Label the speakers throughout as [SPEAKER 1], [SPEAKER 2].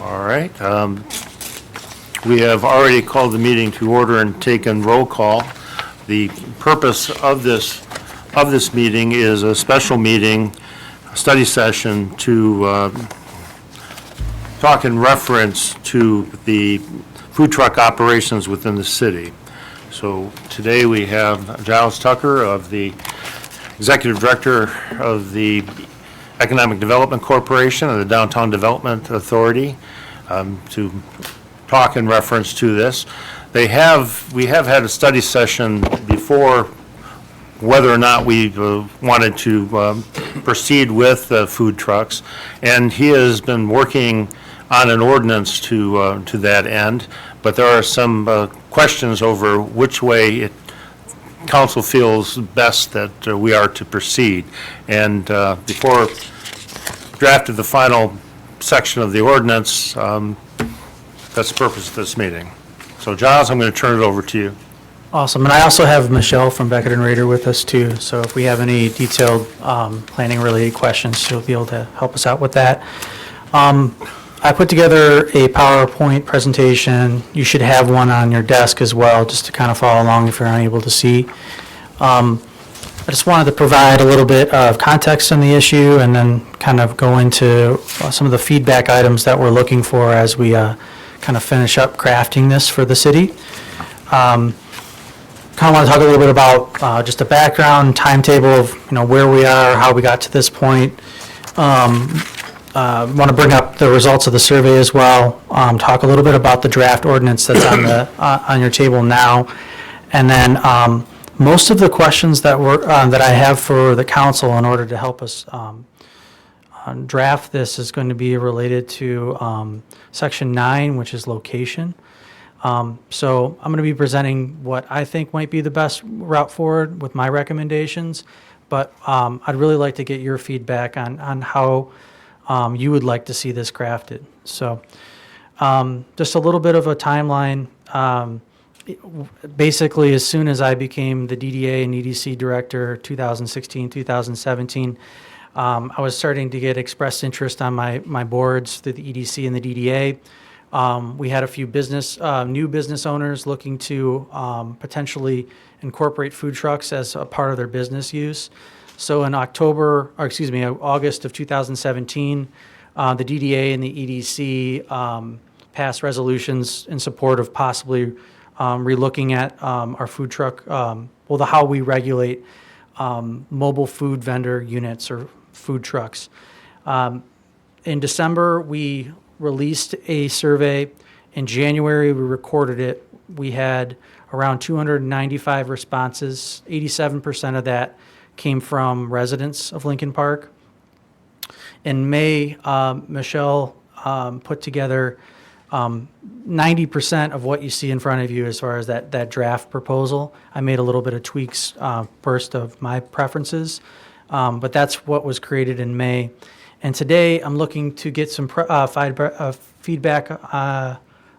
[SPEAKER 1] All right. We have already called the meeting to order and taken roll call. The purpose of this meeting is a special meeting, a study session to talk in reference to the food truck operations within the city. So today we have Giles Tucker, of the Executive Director of the Economic Development Corporation and the Downtown Development Authority, to talk in reference to this. We have had a study session before whether or not we wanted to proceed with food trucks, and he has been working on an ordinance to that end, but there are some questions over which way council feels best that we are to proceed. And before drafted the final section of the ordinance, that's the purpose of this meeting. So Giles, I'm going to turn it over to you.
[SPEAKER 2] Awesome. And I also have Michelle from Beckett and Rader with us too. So if we have any detailed planning related questions, she'll be able to help us out with that. I put together a PowerPoint presentation. You should have one on your desk as well, just to kind of follow along if you're unable to see. I just wanted to provide a little bit of context on the issue and then kind of go into some of the feedback items that we're looking for as we kind of finish up crafting this for the city. Kind of want to talk a little bit about just a background, timetable of where we are, how we got to this point. Want to bring up the results of the survey as well. Talk a little bit about the draft ordinance that's on the on your table now, and then most of the questions that I have for the council in order to help us draft this is going to be related to Section 9, which is location. So I'm going to be presenting what I think might be the best route forward with my recommendations, but I'd really like to get your feedback on how you would like to see this crafted. So just a little bit of a timeline. Basically, as soon as I became the DDA and EDC director, 2016, 2017, I was starting to get expressed interest on my boards through the EDC and the DDA. We had a few new business owners looking to potentially incorporate food trucks as a part of their business use. So in August of 2017, the DDA and the EDC passed resolutions in support of possibly relooking at our food truck, how we regulate mobile food vendor units or food trucks. In December, we released a survey. In January, we recorded it. We had around 295 responses. 87% of that came from residents of Lincoln Park. In May, Michelle put together 90% of what you see in front of you as far as that draft proposal. I made a little bit of tweaks first of my preferences, but that's what was created in May. And today I'm looking to get some feedback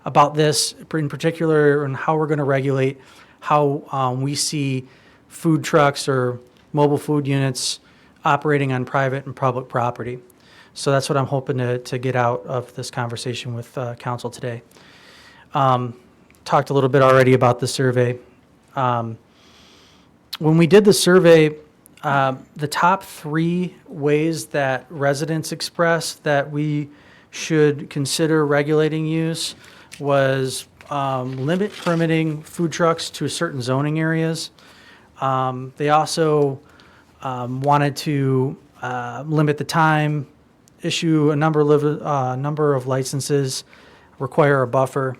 [SPEAKER 2] about this, in particular, and how we're going to regulate how we see food trucks or mobile food units operating on private and public property. So that's what I'm hoping to get out of this conversation with council today. Talked a little bit already about the survey. When we did the survey, the top 3 ways that residents expressed that we should consider regulating use was limit permitting food trucks to certain zoning areas. They also wanted to limit the time, issue a number of licenses, require a buffer.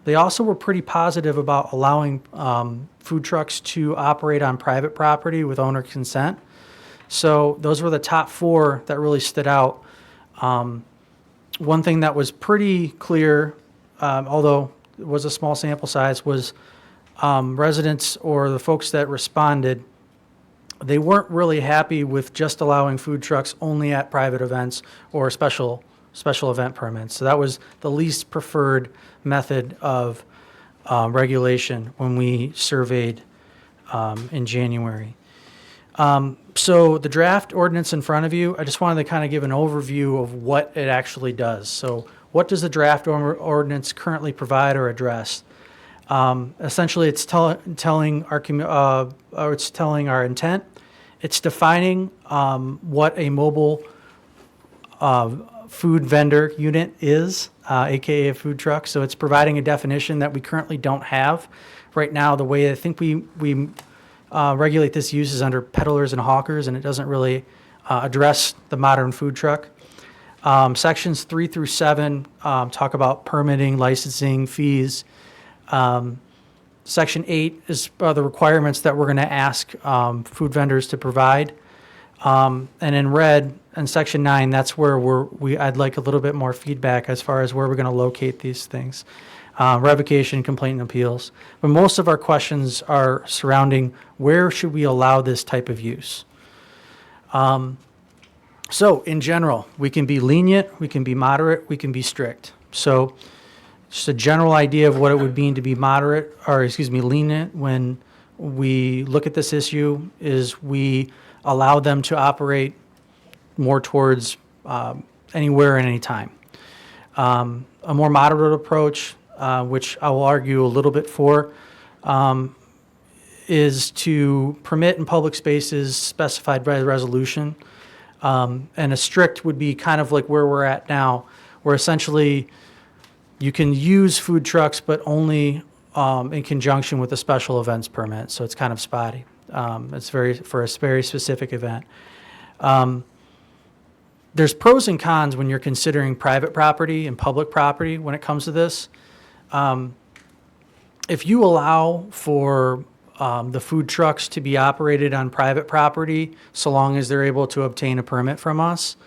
[SPEAKER 2] They also were pretty positive about allowing food trucks to operate on private property with owner consent. So those were the top 4 that really stood out. One thing that was pretty clear, although it was a small sample size, was residents or the folks that responded, they weren't really happy with just allowing food trucks only at private events or special event permits. So that was the least preferred method of regulation when we surveyed in January. So the draft ordinance in front of you, I just wanted to kind of give an overview of what it actually does. So what does the draft ordinance currently provide or address? Essentially, it's telling our intent. It's defining what a mobile food vendor unit is, aka a food truck. So it's providing a definition that we currently don't have right now. The way I think we regulate this use is under peddlers and hawkers, and it doesn't really address the modern food truck. Sections 3 through 7 talk about permitting, licensing, fees. Section 8 is the requirements that we're going to ask food vendors to provide. And in red, in Section 9, that's where I'd like a little bit more feedback as far as where we're going to locate these things. Revocation, complaint, and appeals. But most of our questions are surrounding where should we allow this type of use. So in general, we can be lenient, we can be moderate, we can be strict. So just a general idea of what it would mean to be lenient when we look at this issue is we allow them to operate more towards anywhere and anytime. A more moderate approach, which I will argue a little bit for, is to permit in public spaces specified by the resolution. And a strict would be kind of like where we're at now, where essentially you can use food trucks, but only in conjunction with a special events permit. So it's kind of spotty. It's for a very specific event. There's pros and cons when you're considering private property and public property when it comes to this. If you allow for the food trucks to be operated on private property, so long as they're able to obtain a permit from us,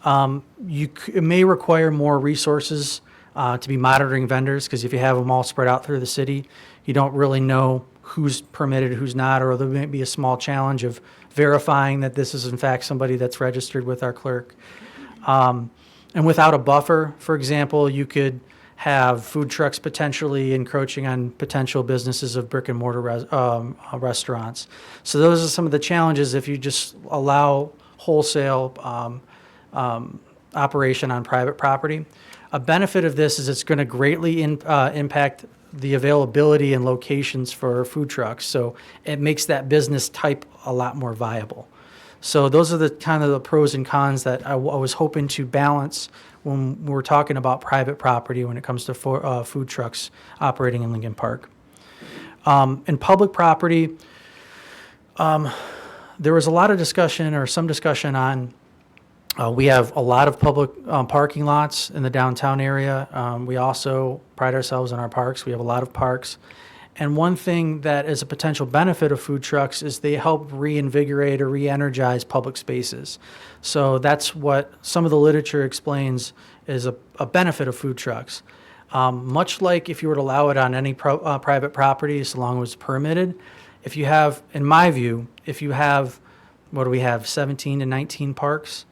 [SPEAKER 2] it may require more resources to be monitoring vendors, because if you have them all spread out through the city, you don't really know who's permitted, who's not, or there may be a small challenge of verifying that this is in fact somebody that's registered with our clerk. And without a buffer, for example, you could have food trucks potentially encroaching on potential businesses of brick and mortar restaurants. So those are some of the challenges if you just allow wholesale operation on private property. A benefit of this is it's going to greatly impact the availability and locations for food trucks. So it makes that business type a lot more viable. So those are the kind of the pros and cons that I was hoping to balance when we're talking about private property when it comes to food trucks operating in Lincoln Park. In public property, there was a lot of discussion or some discussion on we have a lot of public parking lots in the downtown area. We also pride ourselves on our parks. We have a lot of parks. And one thing that is a potential benefit of food trucks is they help reinvigorate or re-energize public spaces. So that's what some of the literature explains is a benefit of food trucks. Much like if you were to allow it on any private property, so long as it's permitted, if you have, in my view, if you have, 17 to 19 parks,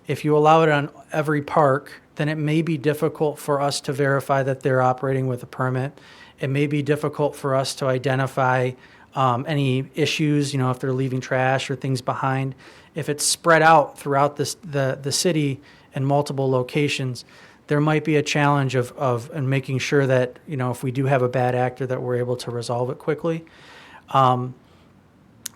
[SPEAKER 2] if you allow it on every park, then it may be difficult for us to verify that they're operating with a permit. It may be difficult for us to identify any issues, if they're leaving trash or things behind. If it's spread out throughout the city in multiple locations, there might be a challenge of making sure that, if we do have a bad actor, that we're able to resolve it quickly.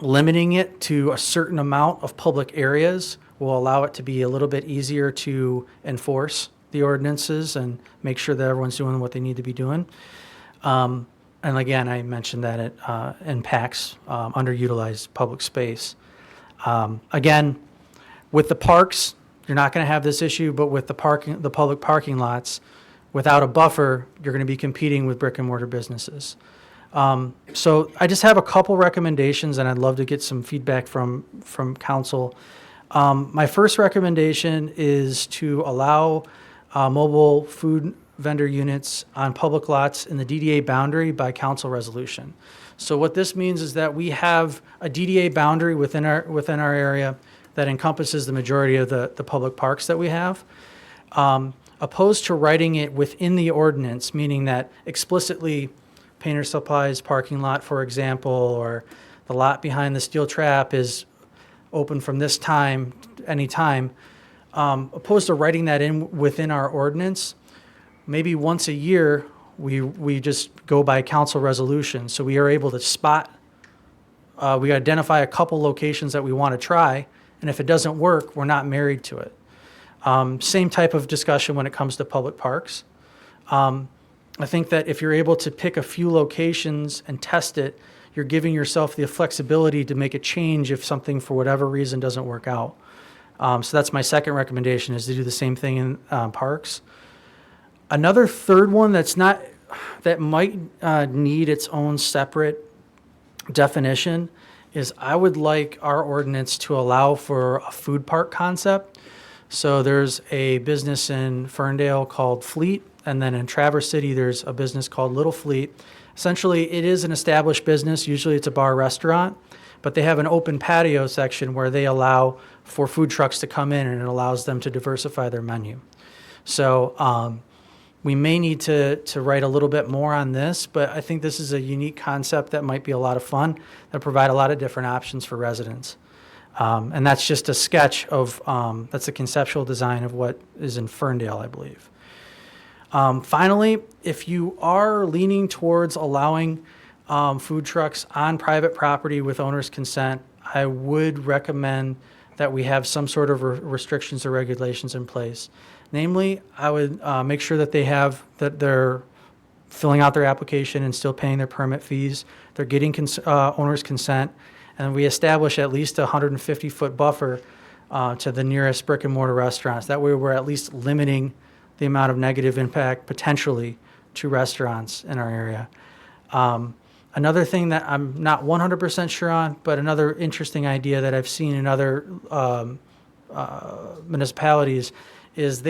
[SPEAKER 2] Limiting it to a certain amount of public areas will allow it to be a little bit easier to enforce the ordinances and make sure that everyone's doing what they need to be doing. And again, I mentioned that it impacts underutilized public space. Again, with the parks, you're not going to have this issue, but with the public parking lots, without a buffer, you're going to be competing with brick and mortar businesses. So I just have a couple recommendations, and I'd love to get some feedback from council. My first recommendation is to allow mobile food vendor units on public lots in the DDA boundary by council resolution. So what this means is that we have a DDA boundary within our area that encompasses the majority of the public parks that we have, opposed to writing it within the ordinance, meaning that explicitly Painter Supplies parking lot, for example, or the lot behind the steel trap is open from this time, any time, opposed to writing that in within our ordinance. Maybe once a year, we just go by council resolution. So we are able to spot, we identify a couple locations that we want to try, and if it doesn't work, we're not married to it. Same type of discussion when it comes to public parks. I think that if you're able to pick a few locations and test it, you're giving yourself the flexibility to make a change if something for whatever reason doesn't work out. So that's my second recommendation, is to do the same thing in parks. Another third one that might need its own separate definition is I would like our ordinance to allow for a food park concept. So there's a business in Ferndale called Fleet, and then in Traverse City, there's a business called Little Fleet. Essentially, it is an established business. Usually it's a bar restaurant, but they have an open patio section where they allow for food trucks to come in, and it allows them to diversify their menu. So we may need to write a little bit more on this, but I think this is a unique concept that might be a lot of fun, that provide a lot of different options for residents. And that's just a sketch of, that's a conceptual design of what is in Ferndale, I believe. Finally, if you are leaning towards allowing food trucks on private property with owner's consent, I would recommend that we have some sort of restrictions or regulations in place. Namely, I would make sure that that they're filling out their application and still paying their permit fees. They're getting owner's consent, and we establish at least a 150-foot buffer to the nearest brick and mortar restaurants. That way, we're at least limiting the amount of negative impact potentially to restaurants in our area. Another thing that I'm not 100% sure on, but another interesting idea that I've seen in other municipalities is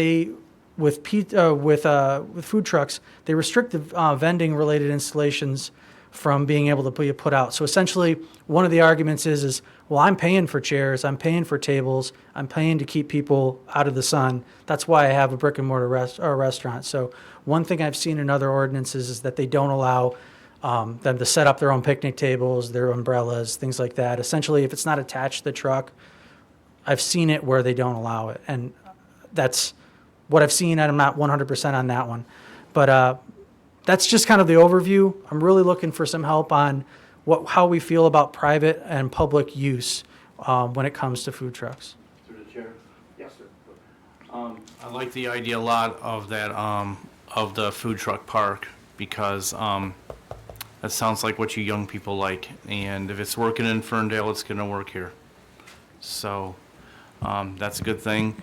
[SPEAKER 2] with food trucks, they restrict the vending related installations from being able to be put out. So essentially, one of the arguments is, well, I'm paying for chairs, I'm paying for tables, I'm paying to keep people out of the sun. That's why I have a brick and mortar restaurant. So one thing I've seen in other ordinances is that they don't allow them to set up their own picnic tables, their umbrellas, things like that. Essentially, if it's not attached to the truck, I've seen it where they don't allow it. And that's what I've seen, and I'm not 100% on that one. But that's just kind of the overview. I'm really looking for some help on how we feel about private and public use when it comes to food trucks.
[SPEAKER 3] Through the chair. Yes, sir. I like the idea a lot of that, of the food truck park, because that sounds like what you young people like. And if it's working in Ferndale, it's going to work here. So that's a good thing.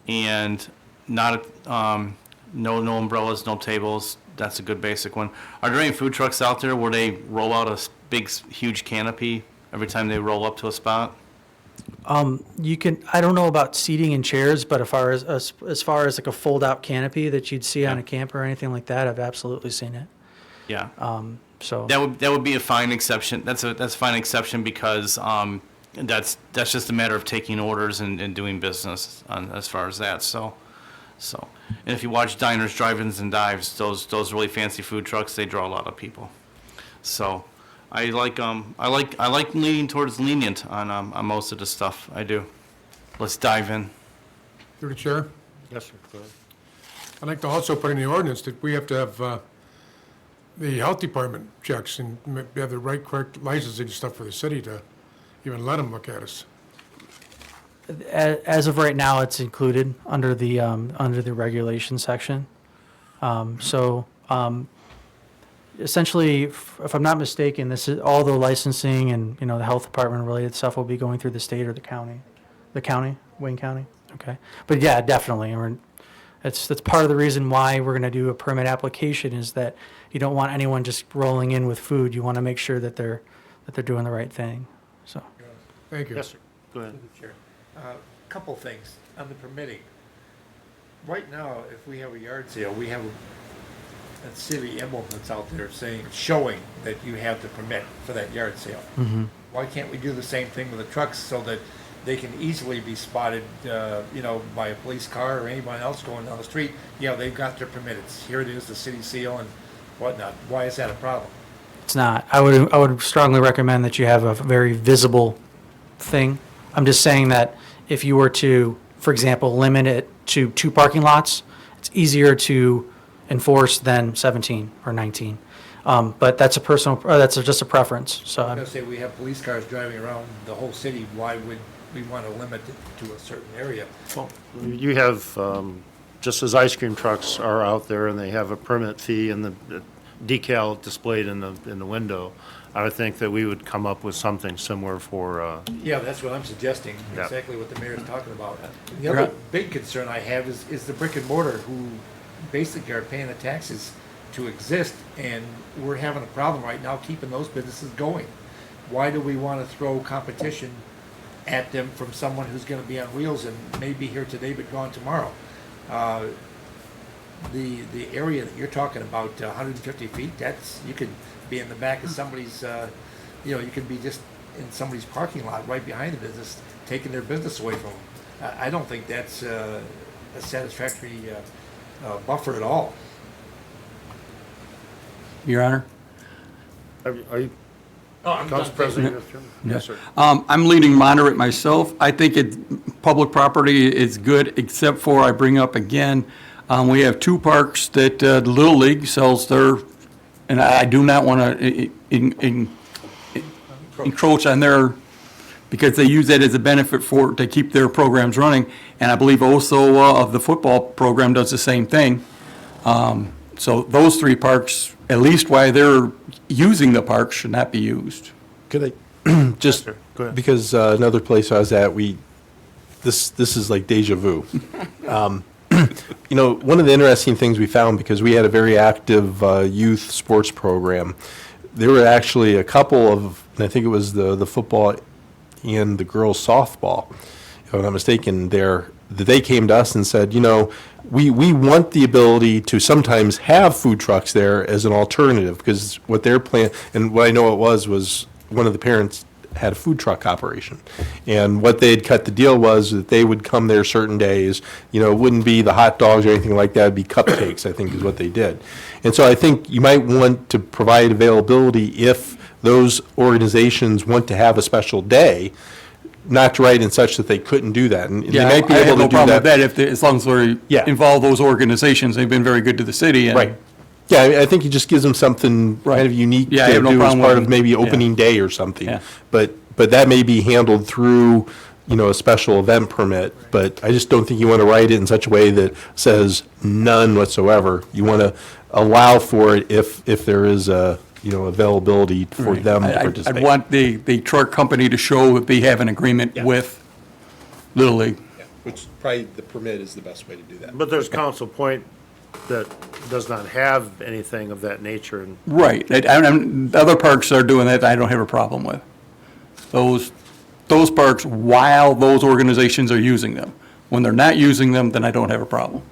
[SPEAKER 3] And not no umbrellas, no tables. That's a good basic one. Are there any food trucks out there where they roll out a big, huge canopy every time they roll up to a spot?
[SPEAKER 2] You can. I don't know about seating and chairs, but as far as like a fold-out canopy that you'd see on a camper or anything like that, I've absolutely seen it.
[SPEAKER 3] Yeah.
[SPEAKER 2] So
[SPEAKER 3] that would be a fine exception. That's a fine exception because that's just a matter of taking orders and doing business as far as that. So, and if you watch diners, drive-ins, and dives, those really fancy food trucks, they draw a lot of people. So, I like leaning towards lenient on most of the stuff. I do. Let's dive in.
[SPEAKER 4] Through the chair,
[SPEAKER 1] Yes, sir. Go ahead.
[SPEAKER 4] I'd like to also put in the ordinance that we have to have the health department checks and have the right, correct licensing stuff for the city to even let them look at us.
[SPEAKER 2] as of right now, it's included under the regulation section. Essentially, if I'm not mistaken, this is all the licensing and, the health department related stuff will be going through the state or the county. Wayne County? Okay. But yeah, definitely. That's part of the reason why we're going to do a permit application, is that you don't want anyone just rolling in with food. You want to make sure that they're doing the right thing. So.
[SPEAKER 4] Thank you.
[SPEAKER 1] Yes, sir. Go ahead.
[SPEAKER 5] Through the chair. Couple things on the permitting. Right now, if we have a yard sale, we have a city emblem that's out there showing that you have the permit for that yard sale.
[SPEAKER 2] Mm-hmm.
[SPEAKER 5] Why can't we do the same thing with the trucks so that they can easily be spotted, by a police car or anyone else going down the street? They've got their permit. Here it is, the city seal and whatnot. Why is that a problem?
[SPEAKER 2] It's not. I would strongly recommend that you have a very visible thing I'm just saying that if you were to, for example, limit it to 2 parking lots, it's easier to enforce than 17 or 19. But that's that's just a preference, so.
[SPEAKER 5] I'm gonna say we have police cars driving around the whole city, why would we want to limit it to a certain area?
[SPEAKER 1] You have, just as ice cream trucks are out there and they have a permit fee and the decal displayed in the window, I would think that we would come up with something similar for,
[SPEAKER 5] Yeah, that's what I'm suggesting,
[SPEAKER 1] Yeah.
[SPEAKER 5] exactly what the mayor's talking about. The other big concern I have is the brick and mortar who basically are paying the taxes to exist, and we're having a problem right now keeping those businesses going. Why do we want to throw competition at them from someone who's going to be on wheels and may be here today but gone tomorrow? The area that you're talking about, 150 feet, that's, you could be in the back of somebody's, you could be just in somebody's parking lot right behind the business, taking their business away from them. I don't think that's a satisfactory buffer at all.
[SPEAKER 6] Your Honor?
[SPEAKER 1] are you,
[SPEAKER 5] Oh, I'm
[SPEAKER 1] Council President? Yes, sir.
[SPEAKER 6] I'm leaning moderate myself. I think public property is good, except for, I bring up again, we have 2 parks that the Little League sells their, and I do not want to encroach on their, because they use that as a benefit to keep their programs running. And I believe also of the football program does the same thing. So those 3 parks, at least while they're using the park, should not be used.
[SPEAKER 7] Could I just,
[SPEAKER 1] Sure. Go ahead.
[SPEAKER 7] because another place I was at, this is like deja vu. One of the interesting things we found, because we had a very active youth sports program, there were actually a couple of, and I think it was the football and the girls softball, if I'm not mistaken, they came to us and said, we want the ability to sometimes have food trucks there as an alternative, because what their plan, and what I know it was one of the parents had a food truck operation. And what they had cut the deal was that they would come there certain days, it wouldn't be the hot dogs or anything like that, it'd be cupcakes, I think is what they did. And so I think you might want to provide availability if those organizations want to have a special day, not to write in such that they couldn't do that. And they
[SPEAKER 6] Yeah,
[SPEAKER 7] might be
[SPEAKER 6] I have
[SPEAKER 7] able
[SPEAKER 6] no
[SPEAKER 7] to do
[SPEAKER 6] problem with
[SPEAKER 7] that.
[SPEAKER 6] that as long as we
[SPEAKER 7] Yeah.
[SPEAKER 6] involve those organizations. They've been very good to the city. And
[SPEAKER 7] Right. Yeah, I think it just gives them something kind of unique
[SPEAKER 6] Yeah, I
[SPEAKER 7] to
[SPEAKER 6] have no
[SPEAKER 7] do as
[SPEAKER 6] problem
[SPEAKER 7] part
[SPEAKER 6] with
[SPEAKER 7] of
[SPEAKER 6] it.
[SPEAKER 7] maybe
[SPEAKER 6] Yeah.
[SPEAKER 7] opening day or something.
[SPEAKER 6] Yeah.
[SPEAKER 7] But that may be handled through, a special event permit. But I just don't think you want to write it in such a way that says none whatsoever. You want to allow for it if there is availability for them to participate.
[SPEAKER 6] I'd want the truck company to show that they have an agreement
[SPEAKER 7] Yeah.
[SPEAKER 6] with Little League.
[SPEAKER 7] Which probably the permit is the best way to do that.
[SPEAKER 1] But there's Council Point that does not have anything of that nature, and
[SPEAKER 6] Right. Other parks are doing that, I don't have a problem with. Those parks, while those organizations are using them. When they're not using them, then I don't have a problem.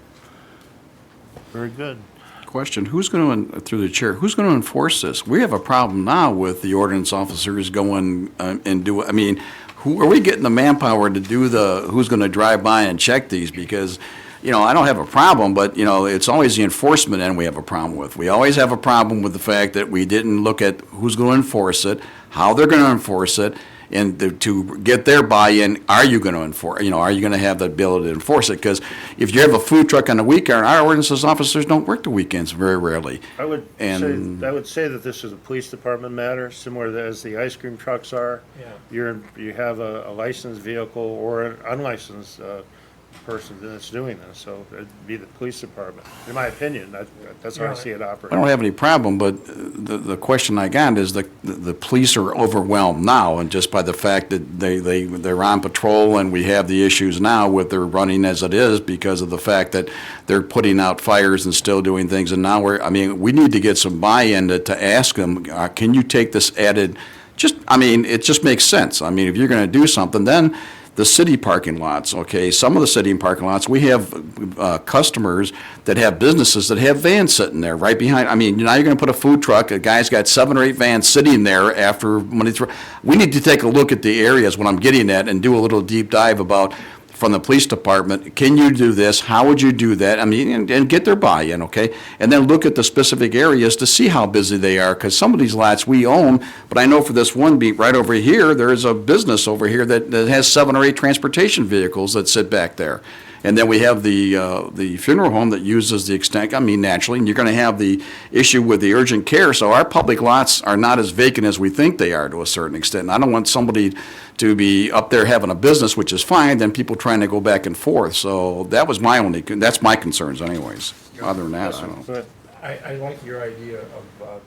[SPEAKER 1] very good.
[SPEAKER 8] Question, who's going to, through the chair, who's going to enforce this? We have a problem now with the ordinance officers going and do, who are we getting the manpower to do who's going to drive by and check these? Because, I don't have a problem, but, it's always the enforcement end we have a problem with. We always have a problem with the fact that we didn't look at who's going to enforce it, how they're going to enforce it, and to get their buy-in, are you going to enforce, are you going to have the ability to enforce it? Because if you have a food truck on the weekend, our ordinance officers don't work the weekends very rarely.
[SPEAKER 1] I would
[SPEAKER 8] And-
[SPEAKER 1] say that this is a police department matter, similar as the ice cream trucks are.
[SPEAKER 5] Yeah.
[SPEAKER 1] You have a licensed vehicle or an unlicensed person that's doing this, so it'd be the police department, in my opinion. That's how I see it
[SPEAKER 8] I
[SPEAKER 1] operating.
[SPEAKER 8] don't have any problem, but the question I got is the police are overwhelmed now, and just by the fact that they're on patrol, and we have the issues now with their running as it is because of the fact that they're putting out fires and still doing things, and now we need to get some buy-in to ask them, can you take this added, it just makes sense. If you're gonna do something, then the city parking lots, okay, some of the city parking lots, we have customers that have businesses that have vans sitting there right behind. Now you're going to put a food truck, a guy's got 7 or 8 vans sitting there after money. We need to take a look at the areas, what I'm getting at, and do a little deep dive about from the police department, can you do this? How would you do that? I mean, and get their buy-in, okay? And then look at the specific areas to see how busy they are, because some of these lots we own, but I know for this one beat right over here, there's a business over here that has 7 or 8 transportation vehicles that sit back there. And then we have the funeral home that uses the extent, I mean, naturally, and you're gonna have the issue with the urgent care, so our public lots are not as vacant as we think they are to a certain extent. And I don't want somebody to be up there having a business, which is fine, then people trying to go back and forth. So that was my only, that's my concerns anyways. Other than that, I don't know.
[SPEAKER 5] I like your idea of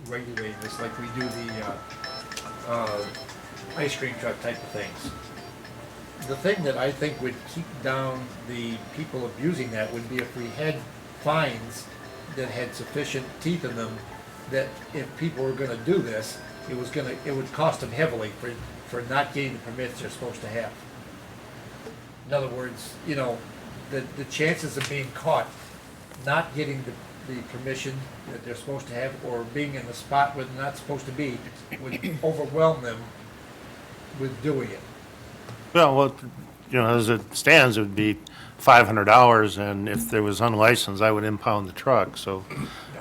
[SPEAKER 5] regulating this, like we do the ice cream truck type of things. The thing that I think would keep down the people abusing that would be if we had fines that had sufficient teeth in them, that if people were gonna do this, it would cost them heavily for not getting the permits they're supposed to have. In other words, you know, the chances of being caught not getting the permission that they're supposed to have, or being in the spot where they're not supposed to be, would overwhelm them with doing it.
[SPEAKER 1] Well, you know, as it stands, it would be $500, and if there was unlicensed, I would impound the truck, so,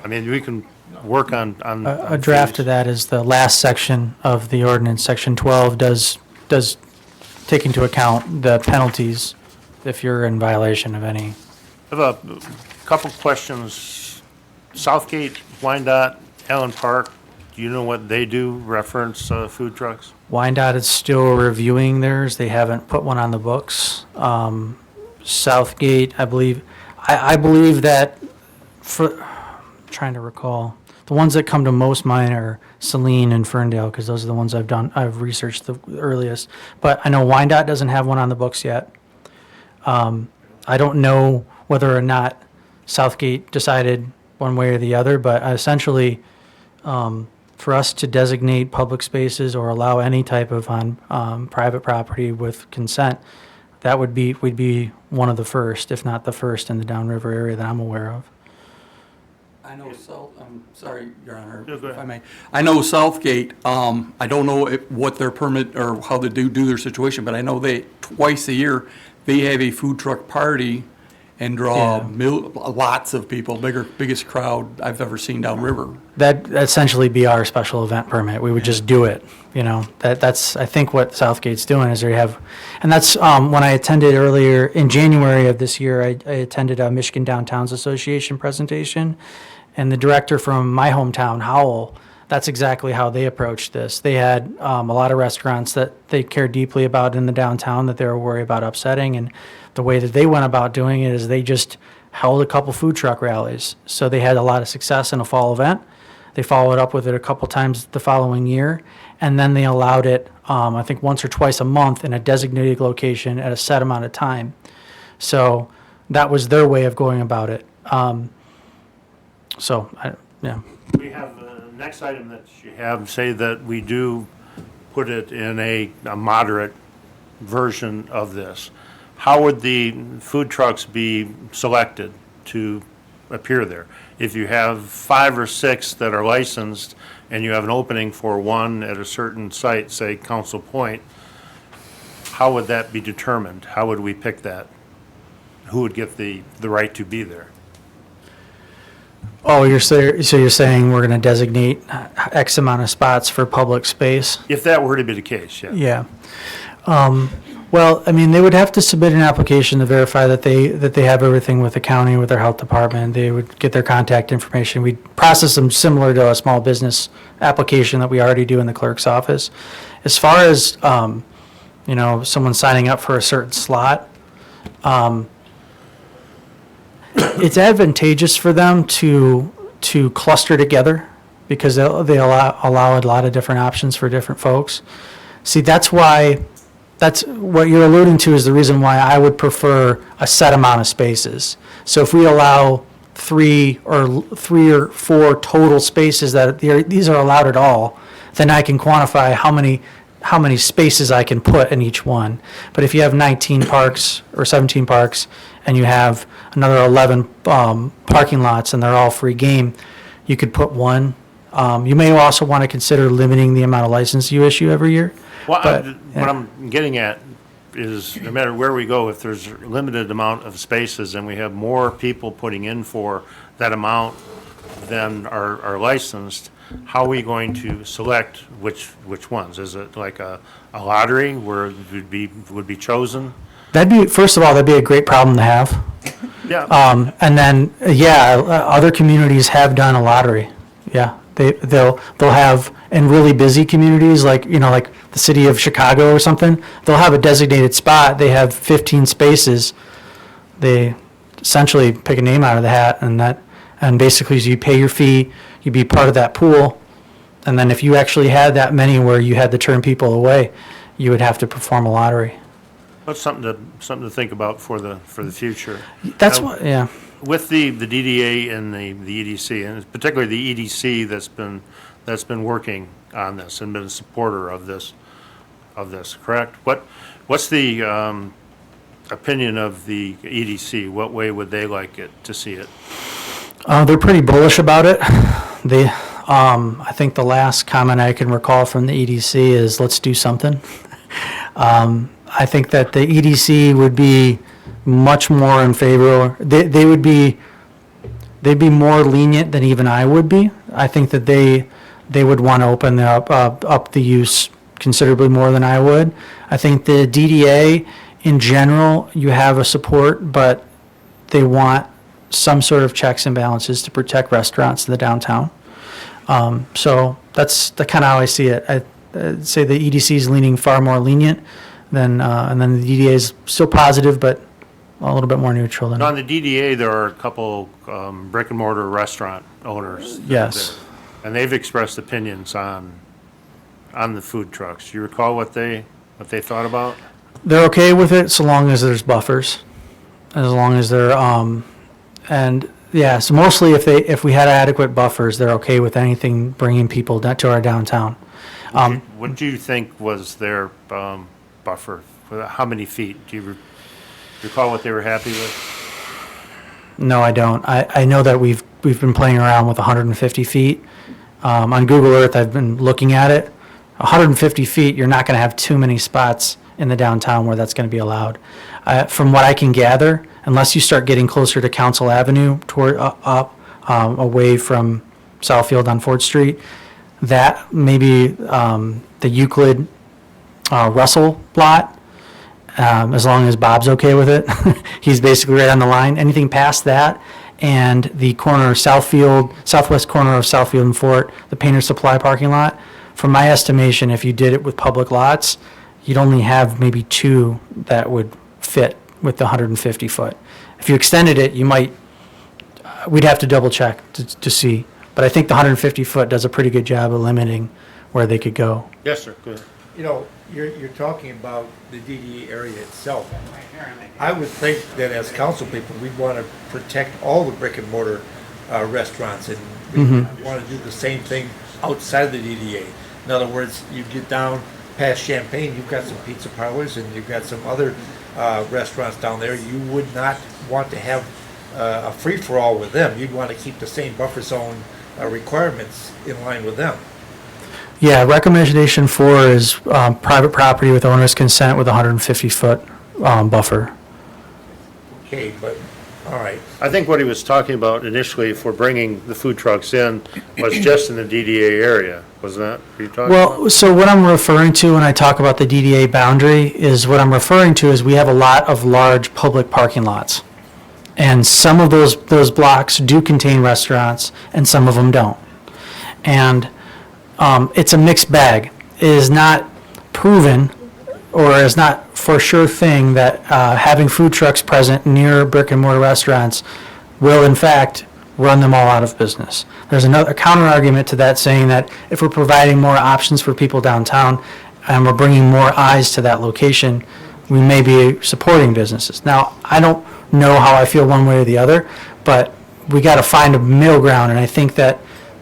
[SPEAKER 1] I mean, we can work on.
[SPEAKER 2] A draft of that is the last section of the ordinance. Section 12 does take into account the penalties if you're in violation of any.
[SPEAKER 1] I have a couple questions. Southgate, Wyandotte, Allen Park, do you know what they do, reference food trucks?
[SPEAKER 2] Wyandotte is still reviewing theirs. They haven't put one on the books. Southgate, I believe that trying to recall, the ones that come to most mind are Saline and Ferndale, because those are the ones I've researched the earliest. But I know Wyandotte doesn't have one on the books yet. I don't know whether or not Southgate decided one way or the other, but essentially, for us to designate public spaces or allow any type of on private property with consent, we'd be one of the first, if not the first, in the downriver area that I'm aware of.
[SPEAKER 6] I know I'm sorry, Your Honor,
[SPEAKER 1] Yeah, go
[SPEAKER 6] if I
[SPEAKER 1] ahead.
[SPEAKER 6] may. I know Southgate, I don't know what their permit or how they do their situation, but I know twice a year, they have a food truck party and draw lots of people, biggest crowd I've ever seen downriver.
[SPEAKER 2] That'd essentially be our special event permit. We would just do it, you know. That's I think what Southgate's doing is they have, and that's when I attended earlier in January of this year, I attended a Michigan Downtowns Association presentation, and the director from my hometown, Howell, that's exactly how they approached this. They had a lot of restaurants that they cared deeply about in the downtown that they were worried about upsetting, and the way that they went about doing it is they just held a couple food truck rallies. So they had a lot of success in a fall event. They followed up with it a couple times the following year, and then they allowed it, I think once or twice a month in a designated location at a set amount of time. So that was their way of going about it.
[SPEAKER 1] We have the next item that you have, say that we do put it in a moderate version of this. How would the food trucks be selected to appear there? If you have 5 or 6 that are licensed and you have an opening for one at a certain site, say Council Point, how would that be determined? How would we pick that? Who would get the right to be there?
[SPEAKER 2] Oh, so you're saying we're going to designate X amount of spots for public space?
[SPEAKER 1] If that were to be the case, yeah.
[SPEAKER 2] Yeah. Well, I mean, they would have to submit an application to verify that they have everything with the county, with their health department. They would get their contact information. We'd process them similar to a small business application that we already do in the clerk's office. As far as, someone signing up for a certain slot, it's advantageous for them to cluster together because they allow a lot of different options for different folks. See, that's what you're alluding to is the reason why I would prefer a set amount of spaces. So if we allow 3 or 4 total spaces these are allowed at all, then I can quantify how many spaces I can put in each one. But if you have 19 parks or 17 parks and you have another 11 parking lots and they're all free game, you could put one. You may also want to consider limiting the amount of license you issue every year.
[SPEAKER 1] Well,
[SPEAKER 2] But,
[SPEAKER 1] what I'm getting at, is, no matter where we go, if there's a limited amount of spaces and we have more people putting in for that amount than are licensed, how are we going to select which ones? Is it like a lottery where it would be chosen?
[SPEAKER 2] First of all, that'd be a great problem to have.
[SPEAKER 1] Yeah.
[SPEAKER 2] And then, other communities have done a lottery. Yeah, they'll have, in really busy communities, like the city of Chicago or something, they'll have a designated spot. They have 15 spaces. They essentially pick a name out of the hat, and basically you pay your fee, you be part of that pool, and then if you actually had that many where you had to turn people away, you would have to perform a lottery.
[SPEAKER 1] That's something to think about for the future.
[SPEAKER 2] That's
[SPEAKER 1] Now,
[SPEAKER 2] what, yeah.
[SPEAKER 1] With the DDA and the EDC, and particularly the EDC that's been working on this and been a supporter of this, correct? What's the opinion of the EDC? What way would they like it to see it?
[SPEAKER 2] They're pretty bullish about it. I think the last comment I can recall from the EDC is, let's do something. I think that the EDC would be much more in favor. They'd be more lenient than even I would be. I think that they would want to open up the use considerably more than I would. I think the DDA in general, you have a support, but they want some sort of checks and balances to protect restaurants in the downtown. So that's kind of how I see it. I'd say the EDC is leaning far more lenient than, and then the DDA is still positive, but a little bit more neutral than.
[SPEAKER 1] On the DDA, there are a couple brick and mortar restaurant owners.
[SPEAKER 2] Yes.
[SPEAKER 1] And they've expressed opinions on the food trucks. Do you recall what they thought about?
[SPEAKER 2] They're okay with it so long as there's buffers, as long as they're, and yeah, so mostly if we had adequate buffers, they're okay with anything bringing people to our downtown.
[SPEAKER 1] What do you think was their buffer? How many feet? Do you recall what they were happy with?
[SPEAKER 2] No, I don't. I know that we've been playing around with 150 feet. On Google Earth, I've been looking at it. 150 feet, you're not going to have too many spots in the downtown where that's going to be allowed. From what I can gather, unless you start getting closer to Council Avenue toward away from Southfield on 4th Street, that maybe the Euclid Russell lot, as long as Bob's okay with it. He's basically right on the line. Anything past that and the corner of Southfield, southwest corner of Southfield and Fort, the Painter Supply parking lot, from my estimation, if you did it with public lots, you'd only have maybe 2 that would fit with the 150 foot. If you extended it, we'd have to double check to see. But I think the 150 foot does a pretty good job of limiting where they could go.
[SPEAKER 1] Yes, sir. Go ahead.
[SPEAKER 5] You know, you're talking about the DDA area itself. I would think that as council people, we'd want to protect all the brick and mortar restaurants, and we want to do the same thing outside of the DDA. In other words, you get down past Champaign, you've got some pizza parlors and you've got some other restaurants down there. You would not want to have a free-for-all with them. You'd want to keep the same buffer zone requirements in line with them.
[SPEAKER 2] Yeah, recommendation 4 is private property with owner's consent with 150 foot buffer.
[SPEAKER 5] Okay, but, all right.
[SPEAKER 1] I think what he was talking about initially for bringing the food trucks in was just in the DDA area, wasn't that what you talking about?
[SPEAKER 2] Well, so what I'm referring to when I talk about the DDA boundary is what I'm referring to is we have a lot of large public parking lots. And some of those blocks do contain restaurants and some of them don't. And it's a mixed bag. It is not proven or is not for sure thing that having food trucks present near brick and mortar restaurants will in fact run them all out of business. There's a counter argument to that saying that if we're providing more options for people downtown and we're bringing more eyes to that location, we may be supporting businesses. Now, I don't know how I feel one way or the other, but we got to find a middle ground, and I think that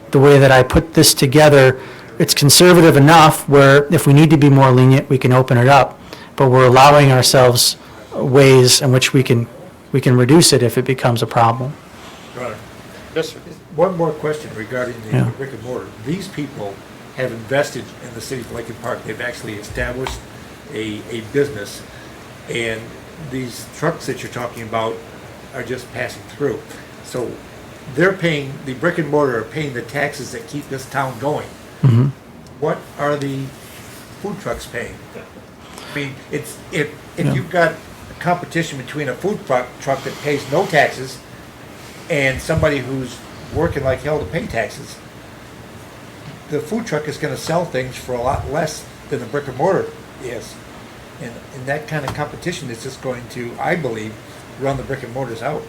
[SPEAKER 2] the way that I put this together, it's conservative enough where if we need to be more lenient, we can open it up, but we're allowing ourselves ways in which we can reduce it if it becomes a problem.
[SPEAKER 5] Got it.
[SPEAKER 1] Yes, sir.
[SPEAKER 5] One more question regarding the
[SPEAKER 2] Yeah.
[SPEAKER 5] brick and mortar. These people have invested in the city of Lincoln Park. They've actually established a business. And these trucks that you're talking about are just passing through. So they're paying, the brick and mortar are paying the taxes that keep this town going. What are the food trucks paying? I mean, if you've got a competition between a food truck that pays no taxes and somebody who's working like hell to pay taxes, the food truck is gonna sell things for a lot less than the brick and mortar is. And that kind of competition is just going to, I believe, run the brick and mortars out.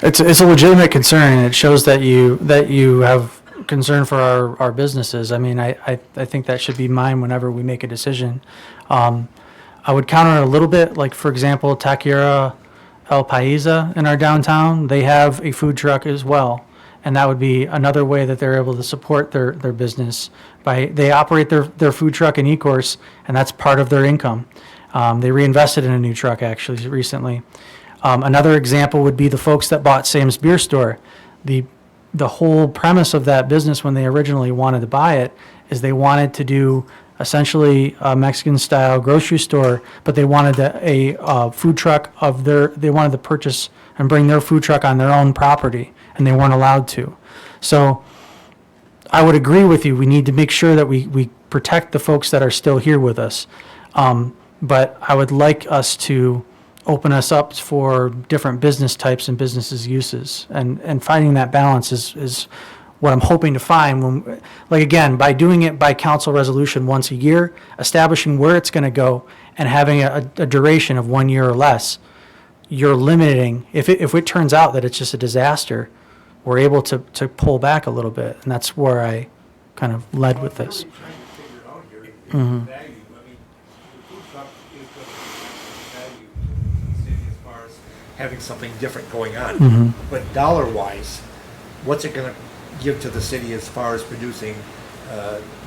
[SPEAKER 2] It's a legitimate concern, and it shows that you have concern for our businesses. I mean, I think that should be mine whenever we make a decision. I would counter it a little bit, like, for example, Taqueria El Paisa in our downtown, they have a food truck as well. And that would be another way that they're able to support their business. They operate their food truck in E-Course, and that's part of their income. They reinvested in a new truck actually recently. Another example would be the folks that bought Sam's Beer Store. The whole premise of that business when they originally wanted to buy it is they wanted to do essentially a Mexican-style grocery store, but they wanted a food truck they wanted to purchase and bring their food truck on their own property, and they weren't allowed to. So I would agree with you. We need to make sure that we protect the folks that are still here with us. But I would like us to open us up for different business types and businesses uses. And finding that balance is what I'm hoping to find. Like, again, by doing it by council resolution once a year, establishing where it's going to go, and having a duration of 1 year or less, you're limiting. If it turns out that it's just a disaster, we're able to pull back a little bit. And that's where I kind of led with this.
[SPEAKER 5] Having something different going on. But dollar-wise, what's it gonna give to the city as far as producing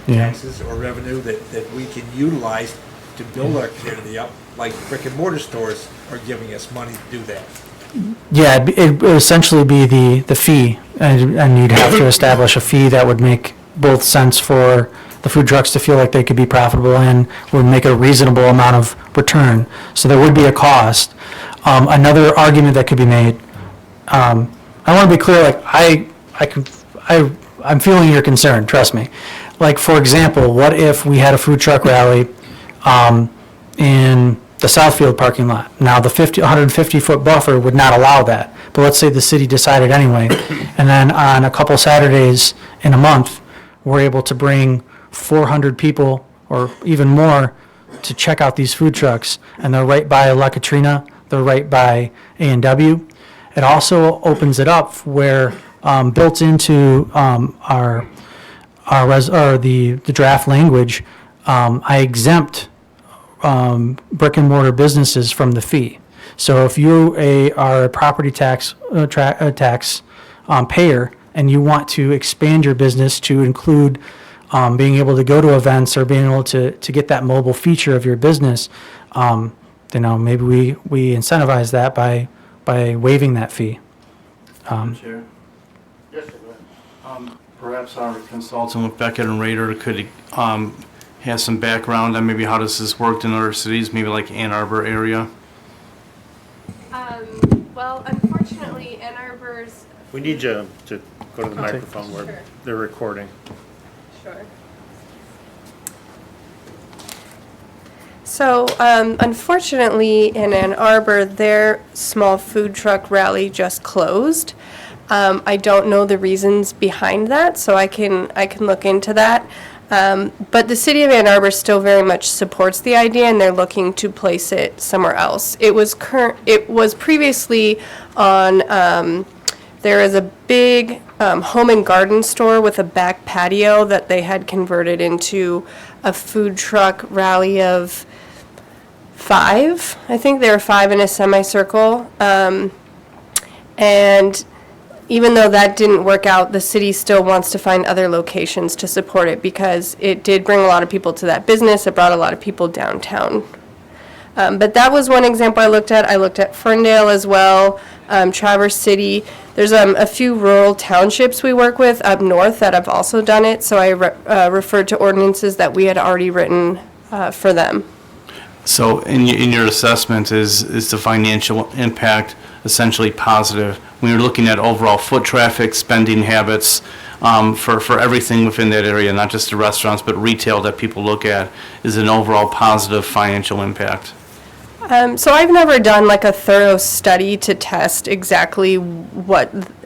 [SPEAKER 5] taxes or revenue that we can utilize to build our community up, like brick and mortar stores are giving us money to do that?
[SPEAKER 2] Yeah, it would essentially be the fee, and you'd have to establish a fee that would make both sense for the food trucks to feel like they could be profitable and would make a reasonable amount of return. So there would be a cost. Another argument that could be made, I want to be clear, like, I'm feeling your concern, trust me. Like, for example, what if we had a food truck rally in the Southfield parking lot? Now, the 150-foot buffer would not allow that, but let's say the city decided anyway, and then on a couple Saturdays in a month, we're able to bring 400 people or even more to check out these food trucks, and they're right by La Katrina, they're right by A&W. It also opens it up where built into the draft language, I exempt brick and mortar businesses from the fee. So if you are a property tax payer and you want to expand your business to include being able to go to events or being able to get that mobile feature of your business, maybe we incentivize that by waiving that fee.
[SPEAKER 3] Chair? Yes, sir, go ahead. Perhaps our consultant with Beckett and Rader could have some background on maybe how does this work in other cities, maybe like Ann Arbor area?
[SPEAKER 9] Well, unfortunately, Ann Arbor's...
[SPEAKER 1] We need you to go to the microphone where
[SPEAKER 9] Sure.
[SPEAKER 1] they're recording.
[SPEAKER 9] Sure. So, unfortunately, in Ann Arbor, their small food truck rally just closed. I don't know the reasons behind that, so I can look into that. But the city of Ann Arbor still very much supports the idea, and they're looking to place it somewhere else. It was previously on. There is a big home and garden store with a back patio that they had converted into a food truck rally of 5. I think there were 5 in a semicircle. And even though that didn't work out, the city still wants to find other locations to support it because it did bring a lot of people to that business. It brought a lot of people downtown. But that was one example I looked at. I looked at Ferndale as well, Traverse City. There's a few rural townships we work with up north that have also done it, so I referred to ordinances that we had already written for them.
[SPEAKER 3] So in your assessment, is the financial impact essentially positive? When you're looking at overall foot traffic, spending habits, for everything within that area, not just the restaurants, but retail that people look at, is an overall positive financial impact?
[SPEAKER 9] So I've never done like a thorough study to test exactly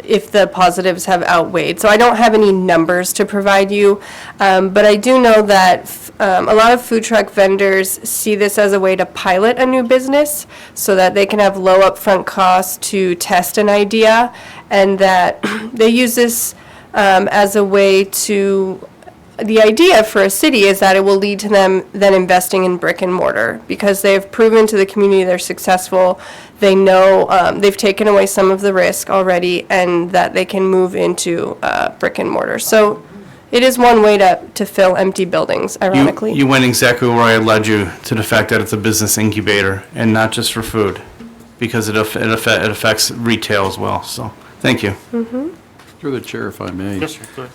[SPEAKER 9] if the positives have outweighed. So I don't have any numbers to provide you, but I do know that a lot of food truck vendors see this as a way to pilot a new business so that they can have low upfront costs to test an idea, and that they use this as a way to. The idea for a city is that it will lead to them then investing in brick and mortar because they've proven to the community they're successful. They know they've taken away some of the risk already, and that they can move into brick and mortar. So it is one way to fill empty buildings, ironically.
[SPEAKER 3] You went exactly where I led you, to the fact that it's a business incubator and not just for food, because it affects retail as well. So, thank you.
[SPEAKER 8] Through the chair, if I may.
[SPEAKER 1] Yes, sir, go ahead.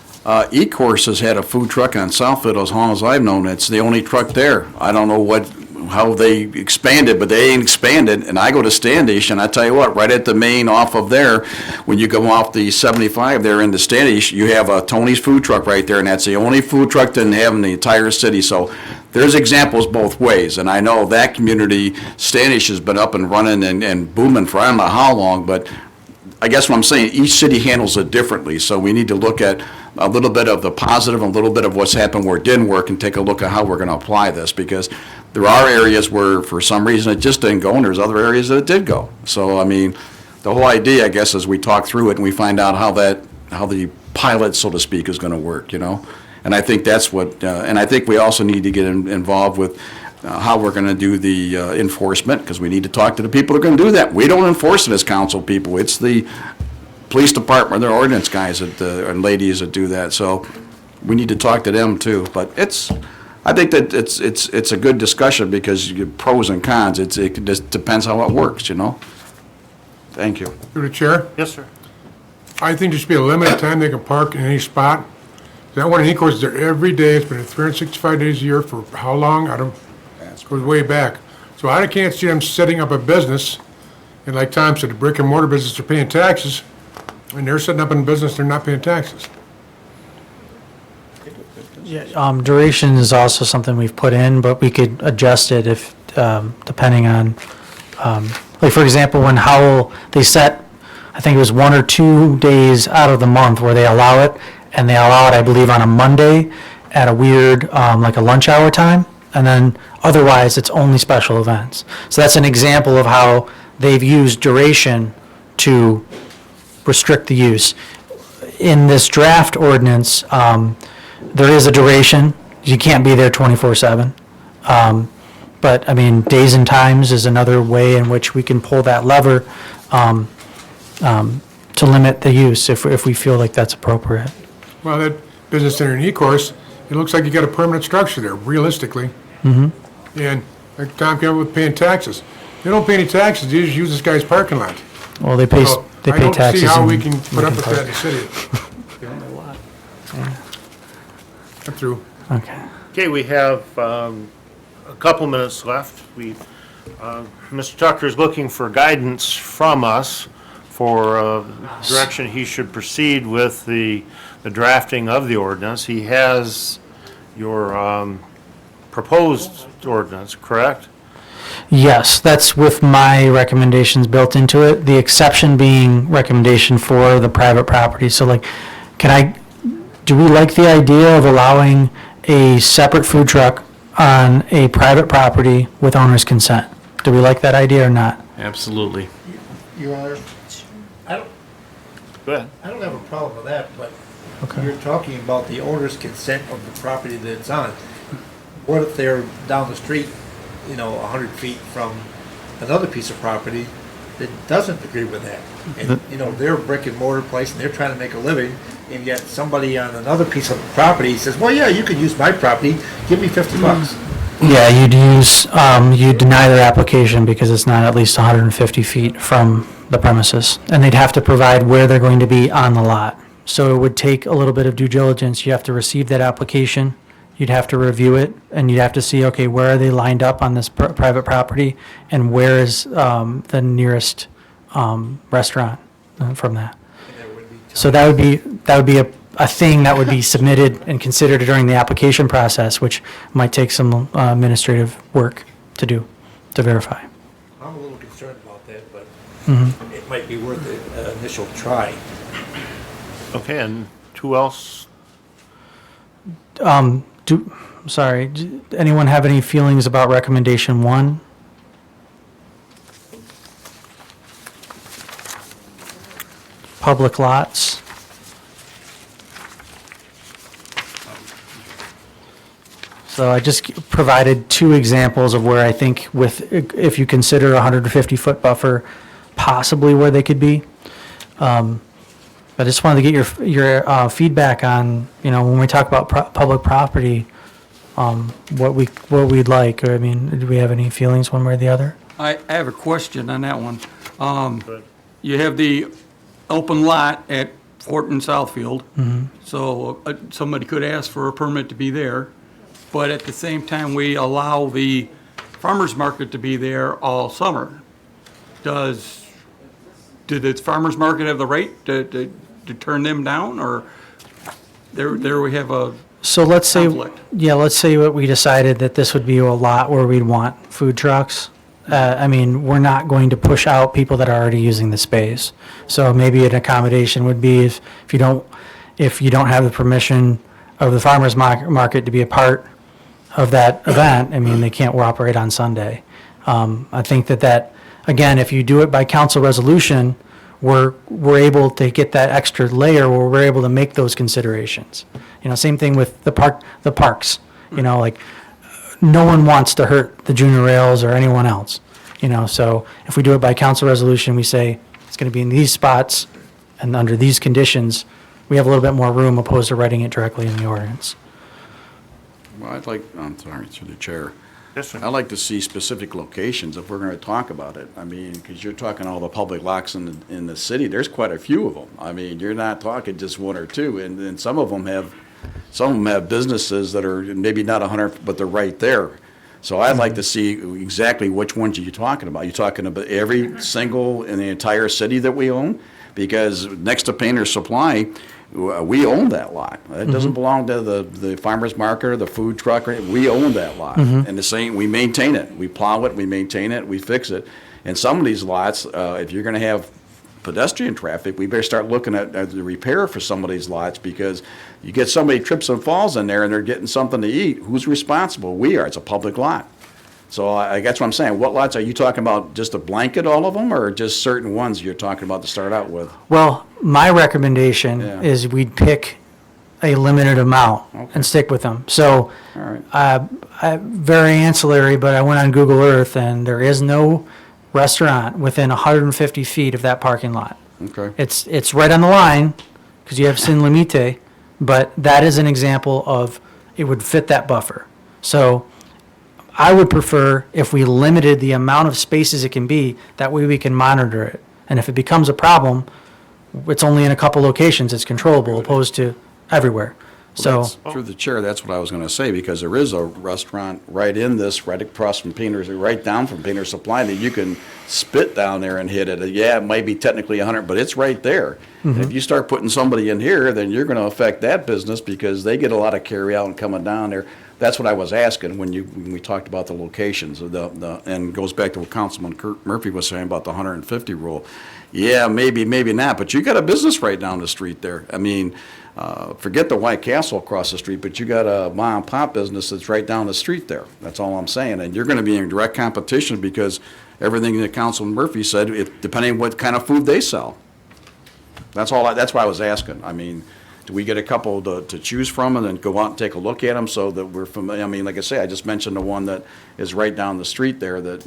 [SPEAKER 8] E-Course has had a food truck on Southfield as long as I've known. It's the only truck there. I don't know how they expanded, but they ain't expanded. And I go to Standish, and I tell you what, right at the main off of there, when you go off the 75 there into Standish, you have a Tony's food truck right there, and that's the only food truck that they have in the entire city. So there's examples both ways, and I know that community, Standish, has been up and running and booming for I don't know how long, but I guess what I'm saying, each city handles it differently, so we need to look at a little bit of the positive and a little bit of what's happened where it didn't work and take a look at how we're going to apply this, because there are areas where for some reason it just didn't go, and there's other areas that it did go. So, I mean, the whole idea, I guess, is we talk through it and we find out how the pilot, so to speak, is going to work, you know? And I think that's what, and I think we also need to get involved with how we're going to do the enforcement, because we need to talk to the people that are going to do that. We don't enforce it as council people. It's the police department, their ordinance guys and ladies that do that. So we need to talk to them too. But I think that it's a good discussion because you get pros and cons. It just depends how it works, you know. Thank you.
[SPEAKER 4] Through the chair,
[SPEAKER 1] Yes, sir.
[SPEAKER 4] I think there should be a limited time they can park in any spot. That one in E-Course is there every day. It's been there 365 days a year for how long? I don't, it goes way back. So I can't see them setting up a business, and like Tom said, the brick and mortar business, they're paying taxes, and they're setting up in business, they're not paying taxes.
[SPEAKER 2] Duration is also something we've put in, but we could adjust it if, depending on, like, for example, when Howell, they set, I think it was 1 or 2 days out of the month where they allow it, and they allow it, I believe, on a Monday at a weird, like a lunch hour time, and then otherwise it's only special events. So that's an example of how they've used duration to restrict the use. In this draft ordinance, there is a duration. You can't be there 24/7. But, I mean, days and times is another way in which we can pull that lever to limit the use if we feel like that's appropriate.
[SPEAKER 4] Well, that business center in E-Course, it looks like you got a permanent structure there, realistically. And like Tom came up with paying taxes. They don't pay any taxes, they just use this guy's parking lot.
[SPEAKER 2] Well, they pay
[SPEAKER 4] So
[SPEAKER 2] taxes.
[SPEAKER 4] I don't see how we
[SPEAKER 2] and
[SPEAKER 4] can put up with
[SPEAKER 2] park.
[SPEAKER 4] that in the city. I'm through.
[SPEAKER 2] Okay.
[SPEAKER 1] Okay, we have a couple minutes left. Mr. Tucker is looking for guidance from us for direction he should proceed with the drafting of the ordinance. He has your proposed ordinance, correct?
[SPEAKER 2] Yes, that's with my recommendations built into it, the exception being recommendation for the private property. So like, do we like the idea of allowing a separate food truck on a private property with owner's consent? Do we like that idea or not?
[SPEAKER 3] Absolutely.
[SPEAKER 5] Your Honor,
[SPEAKER 1] Go ahead.
[SPEAKER 5] I don't have a problem with that, but
[SPEAKER 2] Okay.
[SPEAKER 5] you're talking about the owner's consent of the property that it's on. What if they're down the street, 100 feet from another piece of property that doesn't agree with that? And, they're a brick and mortar place and they're trying to make a living, and yet somebody on another piece of property says, well, yeah, you can use my property, give me $50.
[SPEAKER 2] Yeah, you'd deny their application because it's not at least 150 feet from the premises. And they'd have to provide where they're going to be on the lot. So it would take a little bit of due diligence. You have to receive that application. You'd have to review it, and you'd have to see, okay, where are they lined up on this private property, and where is the nearest restaurant from that. So that would be a thing that would be submitted and considered during the application process, which might take some administrative work to do, to verify.
[SPEAKER 5] I'm a little concerned about that, but
[SPEAKER 2] Mm-hmm.
[SPEAKER 5] it might be worth an initial try.
[SPEAKER 1] Okay, and who else?
[SPEAKER 2] Sorry, anyone have any feelings about recommendation 1? Public lots. So I just provided 2 examples of where I think if you consider a 150-foot buffer, possibly where they could be. I just wanted to get your feedback on, when we talk about public property, what we'd like. I mean, do we have any feelings one way or the other?
[SPEAKER 6] I have a question on that one. You have the open lot at Fort and Southfield. So somebody could ask for a permit to be there, but at the same time, we allow the farmer's market to be there all summer. Did the farmer's market have the right to turn them down, or there we have a
[SPEAKER 2] So let's say,
[SPEAKER 6] conflict?
[SPEAKER 2] let's say what we decided that this would be a lot where we'd want food trucks. I mean, we're not going to push out people that are already using the space. So maybe an accommodation would be if you don't have the permission of the farmer's market to be a part of that event, I mean, they can't operate on Sunday. I think that, again, if you do it by council resolution, we're able to get that extra layer where we're able to make those considerations. Same thing with the parks, like, no one wants to hurt the junior rails or anyone else, so if we do it by council resolution, we say it's going to be in these spots and under these conditions, we have a little bit more room opposed to writing it directly in the ordinance.
[SPEAKER 8] Well, I'm sorry, through the chair.
[SPEAKER 1] Yes, sir.
[SPEAKER 8] I'd like to see specific locations if we're going to talk about it. I mean, because you're talking all the public lots in the city, there's quite a few of them. I mean, you're not talking just 1 or 2, and some of them have businesses that are maybe not 100, but they're right there. So I'd like to see exactly which ones are you talking about. You talking about every single in the entire city that we own? Because next to Painter Supply, we own that lot. It doesn't belong to the farmer's market or the food truck. We own that lot. And the same, we maintain it. We plow it, we maintain it, we fix it. And some of these lots, if you're going to have pedestrian traffic, we better start looking at the repair for some of these lots, because you get somebody trips and falls in there and they're getting something to eat. Who's responsible? We are. It's a public lot. So that's what I'm saying. What lots are you talking about? Just a blanket, all of them, or just certain ones you're talking about to start out with?
[SPEAKER 2] Well, my recommendation
[SPEAKER 8] Yeah.
[SPEAKER 2] is we'd pick a limited amount
[SPEAKER 8] Okay.
[SPEAKER 2] and stick with them. So,
[SPEAKER 8] All right.
[SPEAKER 2] very ancillary, but I went on Google Earth and there is no restaurant within 150 feet of that parking lot.
[SPEAKER 8] Okay.
[SPEAKER 2] It's right on the line because you have Sin Limite, but that is an example of it would fit that buffer. So I would prefer if we limited the amount of spaces it can be, that way we can monitor it. And if it becomes a problem, it's only in a couple locations, it's controllable, opposed to everywhere. So,
[SPEAKER 8] Through the chair, that's what I was going to say, because there is a restaurant right in this, right across from Painter's, right down from Painter's Supply, that you can spit down there and hit it. Yeah, it might be technically 100, but it's right there. If you start putting somebody in here, then you're going to affect that business, because they get a lot of carry out and coming down there. That's what I was asking when we talked about the locations, and it goes back to what Councilman Murphy was saying about the 150 rule. Yeah, maybe not, but you got a business right down the street there. I mean, forget the White Castle across the street, but you got a mom and pop business that's right down the street there. That's all I'm saying. And you're going to be in direct competition, because everything that Councilman Murphy said, depending on what kind of food they sell. That's all. That's what I was asking. I mean, do we get a couple to choose from and then go out and take a look at them so that we're familiar? I mean, like I say, I just mentioned the one that is right down the street there that,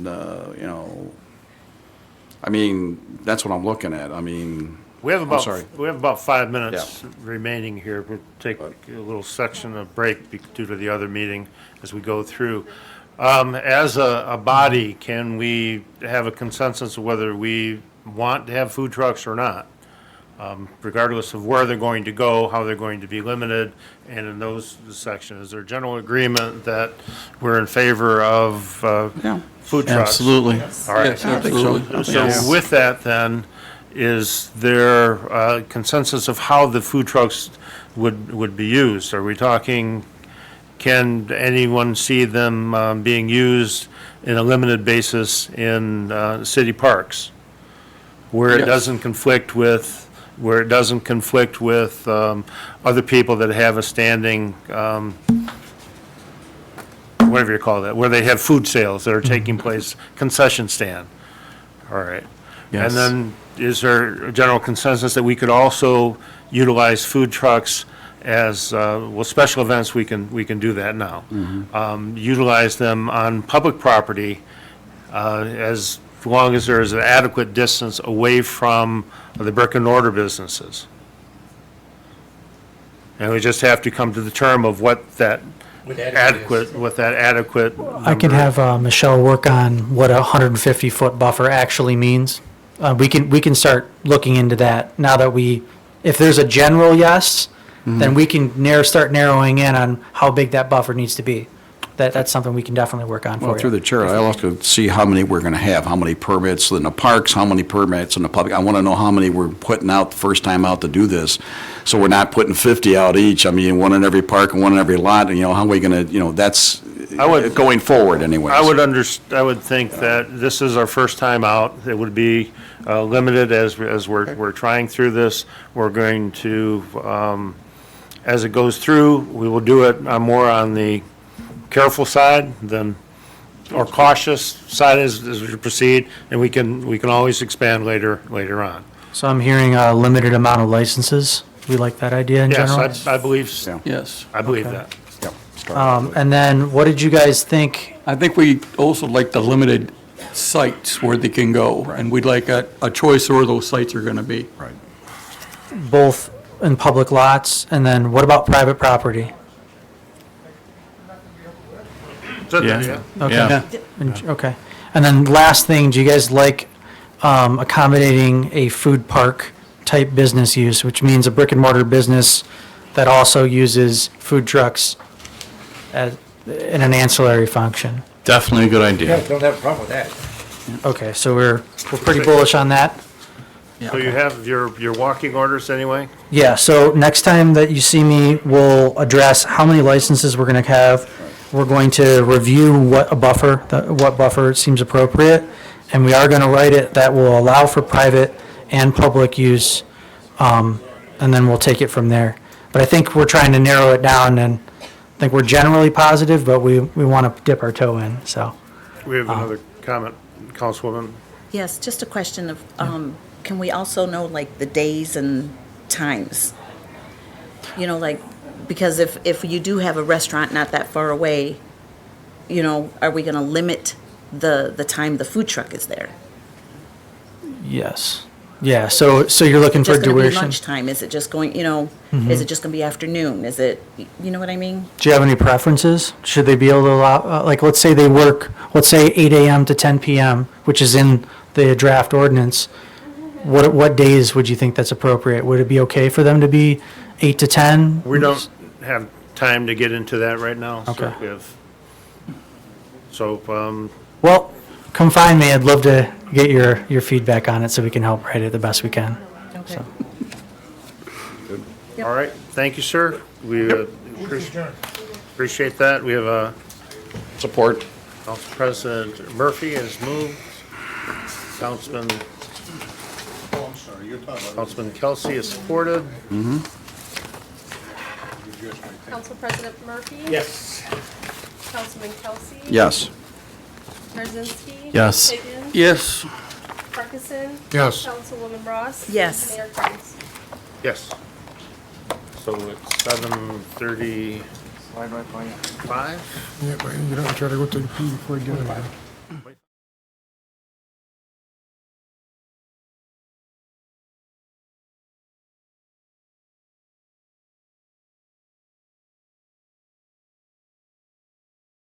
[SPEAKER 8] I mean, that's what I'm looking at. I mean,
[SPEAKER 1] We have
[SPEAKER 8] sorry.
[SPEAKER 1] about 5 minutes remaining here. We'll take a little section of break due to the other meeting as we go through. As a body, can we have a consensus of whether we want to have food trucks or not? regardless of where they're going to go, how they're going to be limited, and in those sections. Is there general agreement that we're in favor of
[SPEAKER 8] Yeah.
[SPEAKER 1] food trucks?
[SPEAKER 3] Absolutely.
[SPEAKER 1] All right.
[SPEAKER 6] Yes, absolutely.
[SPEAKER 1] So with that, then, is there a consensus of how the food trucks would be used? Are we talking, can anyone see them being used in a limited basis in city parks? Where it
[SPEAKER 6] Yes.
[SPEAKER 1] doesn't conflict with, other people that have a standing, whatever you call that, where they have food sales that are taking place, concession stand. All right.
[SPEAKER 3] Yes.
[SPEAKER 1] And then is there a general consensus that we could also utilize food trucks as, special events, we can do that now. Utilize them on public property as long as there is an adequate distance away from the brick and mortar businesses. And we just have to come to the term of what that
[SPEAKER 5] What adequate is.
[SPEAKER 1] adequate.
[SPEAKER 2] I can have Michelle work on what a 150-foot buffer actually means. We can start looking into that now that if there's a general yes, then we can start narrowing in on how big that buffer needs to be. That's something we can definitely work on for you.
[SPEAKER 8] Well, through the chair, I also see how many we're going to have, how many permits in the parks, how many permits in the public. I want to know how many we're putting out the first time out to do this. So we're not putting 50 out each. I mean, one in every park and one in every lot, and, how are we going to, that's going forward anyways.
[SPEAKER 1] I would think that this is our first time out. It would be limited as we're trying through this. We're going to, as it goes through, we will do it more on the careful side or cautious side as we proceed, and we can always expand later on.
[SPEAKER 2] So I'm hearing a limited amount of licenses. We like that idea in general?
[SPEAKER 1] Yes, I believe,
[SPEAKER 8] Yeah.
[SPEAKER 6] Yes.
[SPEAKER 1] I believe
[SPEAKER 2] Okay.
[SPEAKER 1] that.
[SPEAKER 8] Yep.
[SPEAKER 2] And then what did you guys think?
[SPEAKER 6] I think we also like the limited sites where they can go, and we'd like a choice of where those sites are going to be.
[SPEAKER 8] Right.
[SPEAKER 2] Both in public lots, and then what about private property?
[SPEAKER 3] Yeah.
[SPEAKER 2] Okay.
[SPEAKER 3] Yeah.
[SPEAKER 2] Okay. And then last thing, do you guys like accommodating a food park type business use, which means a brick and mortar business that also uses food trucks as, in an ancillary function?
[SPEAKER 3] Definitely a good
[SPEAKER 5] Yeah,
[SPEAKER 3] idea.
[SPEAKER 5] don't have a problem with that.
[SPEAKER 2] Okay, so we're pretty bullish on that?
[SPEAKER 1] So you have your walking orders anyway?
[SPEAKER 2] Yeah, so next time that you see me, we'll address how many licenses we're going to have. We're going to review what buffer seems appropriate, and we are going to write it that will allow for private and public use, and then we'll take it from there. But I think we're trying to narrow it down, and I think we're generally positive, but we want to dip our toe in, so.
[SPEAKER 1] We have another comment, Councilwoman.
[SPEAKER 10] Yes, just a question of, can we also know like the days and times? Because if you do have a restaurant not that far away, are we gonna limit the time the food truck is there?
[SPEAKER 2] Yes. Yeah, so you're looking for
[SPEAKER 10] Just gonna be
[SPEAKER 2] duration.
[SPEAKER 10] lunchtime, is it just going, is it just gonna be afternoon, is it, you know what I mean?
[SPEAKER 2] Do you have any preferences? Should they be able to allow, let's say they work, let's say 8 AM to 10 PM, which is in the draft ordinance. What days would you think that's appropriate? Would it be okay for them to be 8 to 10?
[SPEAKER 1] We don't have time to get into that right now.
[SPEAKER 2] Okay. Well, come find me. I'd love to get your feedback on it so we can help write it the best we can.
[SPEAKER 10] Okay.
[SPEAKER 1] All right, thank you, sir. We appreciate that. We have a
[SPEAKER 8] Support.
[SPEAKER 1] Council President Murphy has moved. Councilman Kelsey is supported.
[SPEAKER 9] Council President Murphy?
[SPEAKER 5] Yes.
[SPEAKER 9] Councilman Kelsey?
[SPEAKER 8] Yes.
[SPEAKER 9] Brzezinski?
[SPEAKER 3] Yes.
[SPEAKER 9] Higgins?
[SPEAKER 6] Yes.
[SPEAKER 9] Parkinson?
[SPEAKER 4] Yes.
[SPEAKER 9] Councilwoman Ross?
[SPEAKER 10] Yes.
[SPEAKER 9] Mayor Kerns?
[SPEAKER 1] Yes. So it's 7:35.
[SPEAKER 4] Yeah, but you don't try to go take a pee before you get in there.